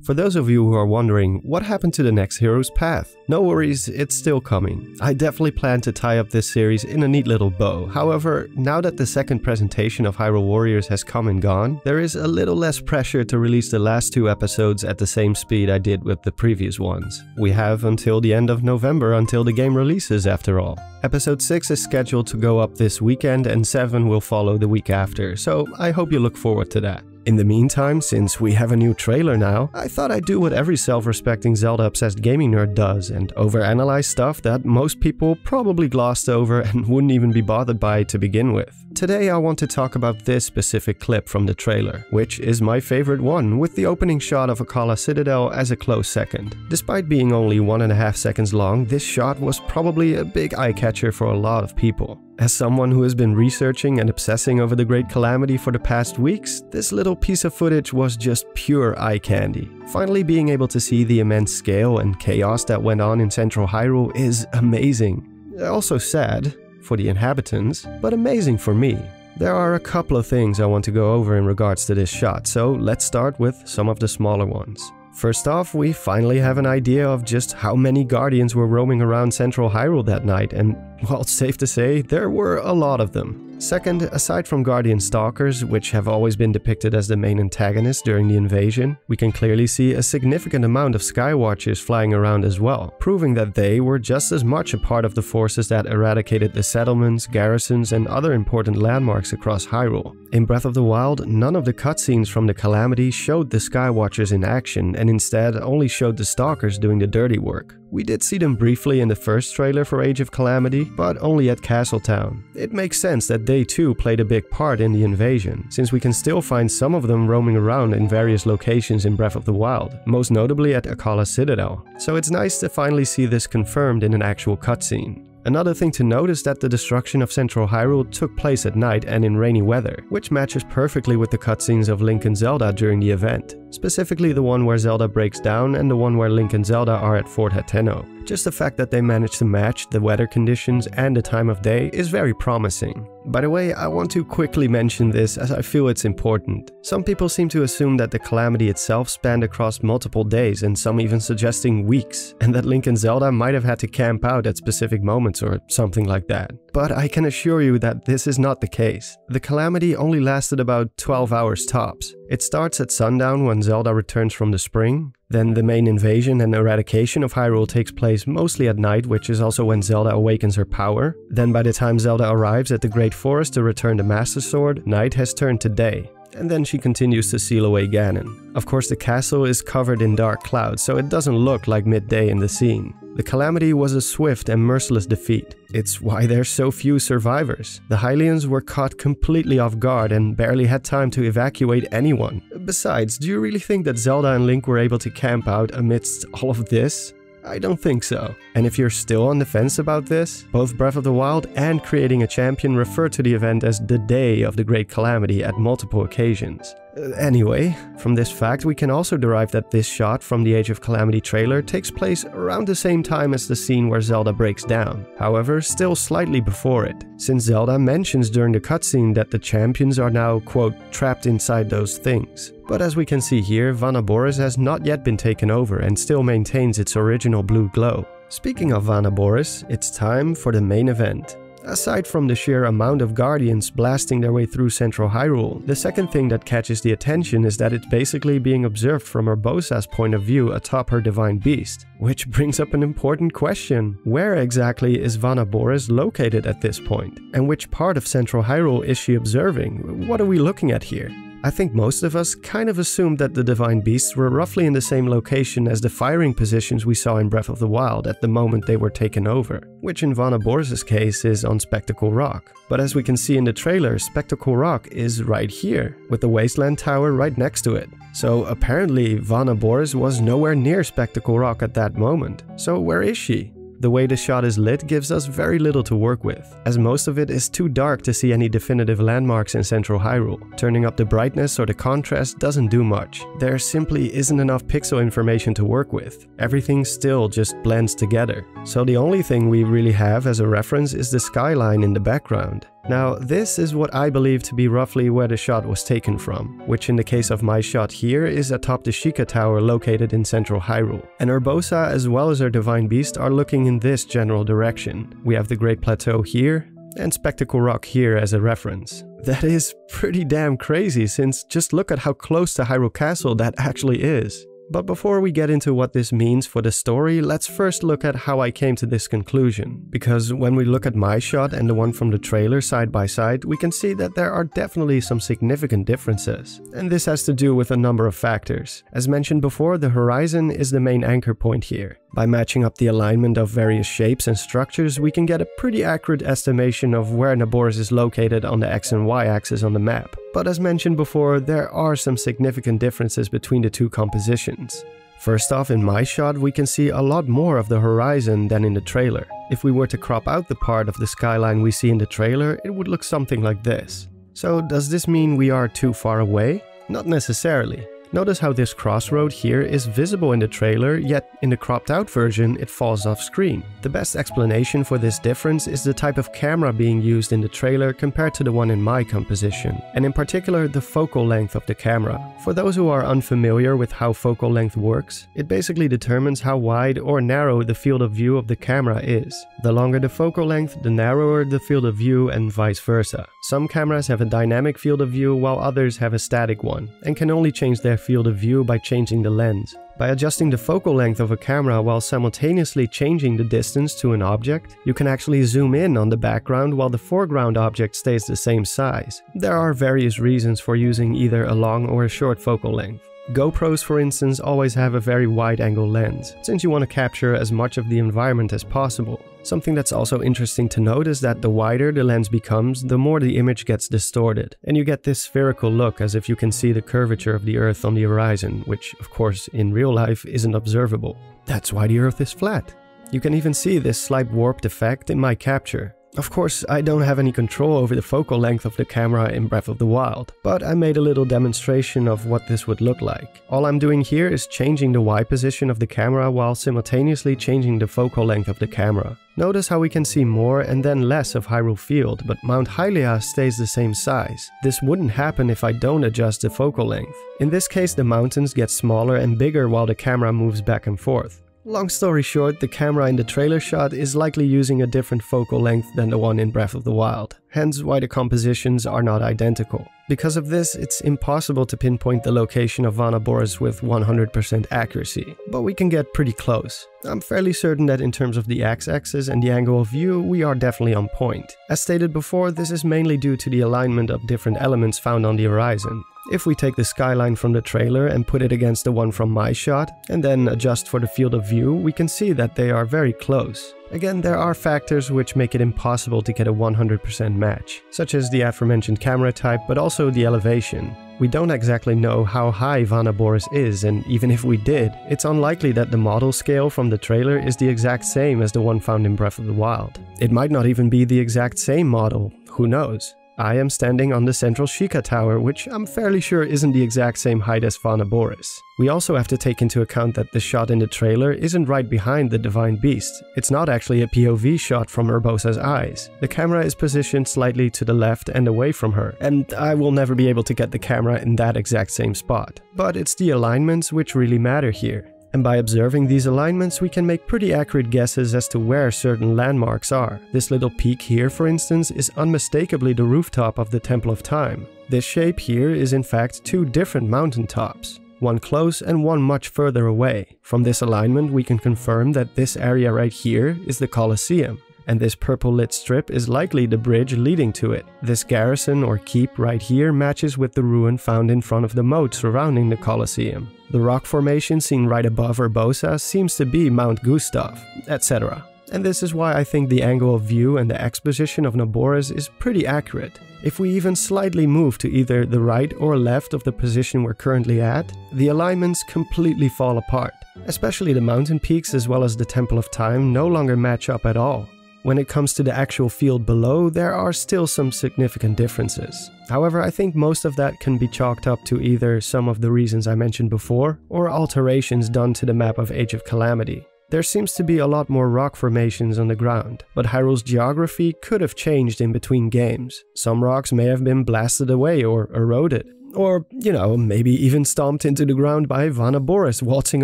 For those of you who are wondering what happened to the next hero's path, no worries, it's still coming. I definitely plan to tie up this series in a neat little bow. However, now that the second presentation of Hyrule Warriors has come and gone, there is a little less pressure to release the last 2 episodes at the same speed I did with the previous ones. We have until the end of November until the game releases after all. Episode 6 is scheduled to go up this weekend and 7 will follow the week after, so I hope you look forward to that. In the meantime, since we have a new trailer now, I thought I'd do what every self-respecting Zelda-obsessed gaming nerd does and overanalyze stuff that most people probably glossed over and wouldn't even be bothered by to begin with. Today I want to talk about this specific clip from the trailer, which is my favorite one, with the opening shot of Akala Citadel as a close second. Despite being only 1.5 seconds long, this shot was probably a big eye-catcher for a lot of people. As someone who has been researching and obsessing over the Great Calamity for the past weeks, this little piece of footage was just pure eye candy. Finally being able to see the immense scale and chaos that went on in Central Hyrule is amazing. Also sad for the inhabitants, but amazing for me. There are a couple of things I want to go over in regards to this shot, so let's start with some of the smaller ones. First off, we finally have an idea of just how many Guardians were roaming around Central Hyrule that night, and, well, it's safe to say, there were a lot of them. Second, aside from Guardian Stalkers, which have always been depicted as the main antagonists during the invasion, we can clearly see a significant amount of Skywatchers flying around as well, proving that they were just as much a part of the forces that eradicated the settlements, garrisons, and other important landmarks across Hyrule. In Breath of the Wild, none of the cutscenes from the Calamity showed the Skywatchers in action, and instead only showed the Stalkers doing the dirty work. We did see them briefly in the first trailer for Age of Calamity, but only at Castletown. It makes sense that they too played a big part in the invasion, since we can still find some of them roaming around in various locations in Breath of the Wild, most notably at Akala Citadel. So it's nice to finally see this confirmed in an actual cutscene. Another thing to note is that the destruction of Central Hyrule took place at night and in rainy weather, which matches perfectly with the cutscenes of Link and Zelda during the event. Specifically the one where Zelda breaks down and the one where Link and Zelda are at Fort Hateno. Just the fact that they managed to match the weather conditions and the time of day is very promising. By the way, I want to quickly mention this as I feel it's important. Some people seem to assume that the Calamity itself spanned across multiple days, and some even suggesting weeks, and that Link and Zelda might have had to camp out at specific moments or something like that. But I can assure you that this is not the case. The Calamity only lasted about 12 hours tops. It starts at sundown when Zelda returns from the spring. Then the main invasion and eradication of Hyrule takes place mostly at night, which is also when Zelda awakens her power. Then by the time Zelda arrives at the Great Forest to return the Master Sword, night has turned to day. And then she continues to seal away Ganon. Of course, the castle is covered in dark clouds, so it doesn't look like midday in the scene. The Calamity was a swift and merciless defeat. It's why there's so few survivors. The Hylians were caught completely off guard and barely had time to evacuate anyone. Besides, do you really think that Zelda and Link were able to camp out amidst all of this? I don't think so. And if you're still on the fence about this, both Breath of the Wild and Creating a Champion refer to the event as the Day of the Great Calamity at multiple occasions. Anyway, from this fact we can also derive that this shot from the Age of Calamity trailer takes place around the same time as the scene where Zelda breaks down. However, still slightly before it, since Zelda mentions during the cutscene that the champions are now, quote, trapped inside those things. But as we can see here, Naboris has not yet been taken over and still maintains its original blue glow. Speaking of Naboris, it's time for the main event. Aside from the sheer amount of Guardians blasting their way through Central Hyrule, the second thing that catches the attention is that it's basically being observed from Urbosa's point of view atop her divine beast. Which brings up an important question. Where exactly is Naboris located at this point? And which part of Central Hyrule is she observing? What are we looking at here? I think most of us kind of assumed that the Divine Beasts were roughly in the same location as the firing positions we saw in Breath of the Wild at the moment they were taken over, which in Naboris' case is on Spectacle Rock. But as we can see in the trailer, Spectacle Rock is right here, with the Wasteland Tower right next to it. So apparently Naboris was nowhere near Spectacle Rock at that moment. So where is she? The way the shot is lit gives us very little to work with, as most of it is too dark to see any definitive landmarks in Central Hyrule. Turning up the brightness or the contrast doesn't do much. There simply isn't enough pixel information to work with. Everything still just blends together. So the only thing we really have as a reference is the skyline in the background. Now, this is what I believe to be roughly where the shot was taken from, which in the case of my shot here is atop the Sheikah Tower located in central Hyrule. And Urbosa as well as our Divine Beast are looking in this general direction. We have the Great Plateau here, and Spectacle Rock here as a reference. That is pretty damn crazy, since just look at how close to Hyrule Castle that actually is. But before we get into what this means for the story, let's first look at how I came to this conclusion. Because when we look at my shot and the one from the trailer side by side, we can see that there are definitely some significant differences. And this has to do with a number of factors. As mentioned before, the horizon is the main anchor point here. By matching up the alignment of various shapes and structures, we can get a pretty accurate estimation of where Naboris is located on the X and Y axis on the map. But as mentioned before, there are some significant differences between the two compositions. First off, in my shot we can see a lot more of the horizon than in the trailer. If we were to crop out the part of the skyline we see in the trailer, it would look something like this. So does this mean we are too far away? Not necessarily. Notice how this crossroad here is visible in the trailer, yet in the cropped out version it falls off screen. The best explanation for this difference is the type of camera being used in the trailer compared to the one in my composition, and in particular the focal length of the camera. For those who are unfamiliar with how focal length works, it basically determines how wide or narrow the field of view of the camera is. The longer the focal length, the narrower the field of view, and vice versa. Some cameras have a dynamic field of view while others have a static one, and can only change their field of view by changing the lens. By adjusting the focal length of a camera while simultaneously changing the distance to an object, you can actually zoom in on the background while the foreground object stays the same size. There are various reasons for using either a long or a short focal length. GoPros, for instance, always have a very wide-angle lens, since you want to capture as much of the environment as possible. Something that's also interesting to note is that the wider the lens becomes, the more the image gets distorted, and you get this spherical look as if you can see the curvature of the Earth on the horizon, which, of course, in real life isn't observable. That's why the Earth is flat. You can even see this slight warped effect in my capture. Of course, I don't have any control over the focal length of the camera in Breath of the Wild, but I made a little demonstration of what this would look like. All I'm doing here is changing the Y position of the camera while simultaneously changing the focal length of the camera. Notice how we can see more and then less of Hyrule Field, but Mount Hylia stays the same size. This wouldn't happen if I don't adjust the focal length. In this case, the mountains get smaller and bigger while the camera moves back and forth. Long story short, the camera in the trailer shot is likely using a different focal length than the one in Breath of the Wild, hence why the compositions are not identical. Because of this, it's impossible to pinpoint the location of Naboris with 100% accuracy, but we can get pretty close. I'm fairly certain that in terms of the x-axis and the angle of view, we are definitely on point. As stated before, this is mainly due to the alignment of different elements found on the horizon. If we take the skyline from the trailer and put it against the one from my shot, and then adjust for the field of view, we can see that they are very close. Again, there are factors which make it impossible to get a 100% match, such as the aforementioned camera type, but also the elevation. We don't exactly know how high Naboris is, and even if we did, it's unlikely that the model scale from the trailer is the exact same as the one found in Breath of the Wild. It might not even be the exact same model, who knows? I am standing on the central Sheikah Tower, which I'm fairly sure isn't the exact same height as Naboris. We also have to take into account that the shot in the trailer isn't right behind the Divine Beast. It's not actually a POV shot from Urbosa's eyes. The camera is positioned slightly to the left and away from her, and I will never be able to get the camera in that exact same spot. But it's the alignments which really matter here. And by observing these alignments, we can make pretty accurate guesses as to where certain landmarks are. This little peak here, for instance, is unmistakably the rooftop of the Temple of Time. This shape here is in fact two different mountain tops, one close and one much further away. From this alignment, we can confirm that this area right here is the Colosseum, and this purple lit strip is likely the bridge leading to it. This garrison or keep right here matches with the ruin found in front of the moat surrounding the Colosseum. The rock formation seen right above Urbosa seems to be Mount Gustav, etc. And this is why I think the angle of view and the exposition of Naboris is pretty accurate. If we even slightly move to either the right or left of the position we're currently at, the alignments completely fall apart. Especially the mountain peaks as well as the Temple of Time no longer match up at all. When it comes to the actual field below, there are still some significant differences. However, I think most of that can be chalked up to either some of the reasons I mentioned before, or alterations done to the map of Age of Calamity. There seems to be a lot more rock formations on the ground, but Hyrule's geography could have changed in between games. Some rocks may have been blasted away or eroded. Or, you know, maybe even stomped into the ground by Naboris waltzing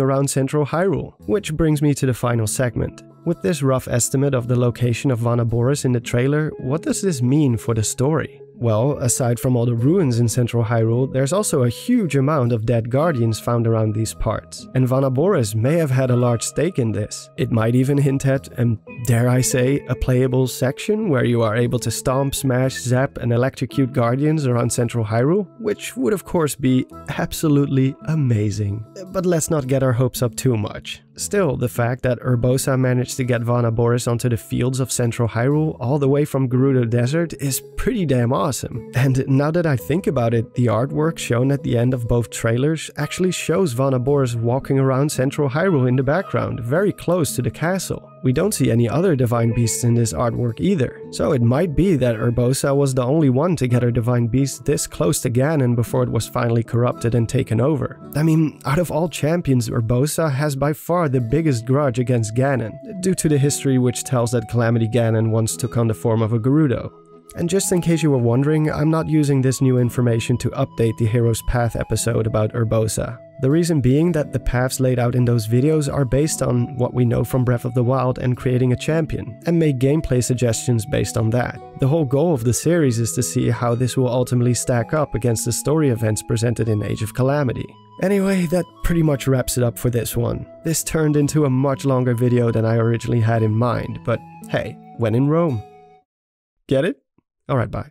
around central Hyrule. Which brings me to the final segment. With this rough estimate of the location of Naboris in the trailer, what does this mean for the story? Well, aside from all the ruins in central Hyrule, there's also a huge amount of dead guardians found around these parts. And Naboris may have had a large stake in this. It might even hint at, dare I say, a playable section where you are able to stomp, smash, zap and electrocute guardians around central Hyrule, which would of course be absolutely amazing. But let's not get our hopes up too much. Still, the fact that Urbosa managed to get Naboris onto the fields of central Hyrule all the way from Gerudo Desert is pretty damn awesome. And now that I think about it, the artwork shown at the end of both trailers actually shows Naboris walking around central Hyrule in the background, very close to the castle. We don't see any other divine beasts in this artwork either. So it might be that Urbosa was the only one to get her divine beast this close to Ganon before it was finally corrupted and taken over. I mean, out of all champions, Urbosa has by far the biggest grudge against Ganon, due to the history which tells that Calamity Ganon once took on the form of a Gerudo. And just in case you were wondering, I'm not using this new information to update the Hero's Path episode about Urbosa. The reason being that the paths laid out in those videos are based on what we know from Breath of the Wild and creating a champion, and make gameplay suggestions based on that. The whole goal of the series is to see how this will ultimately stack up against the story events presented in Age of Calamity. Anyway, that pretty much wraps it up for this one. This turned into a much longer video than I originally had in mind, but hey, when in Rome. Get it? Alright, bye.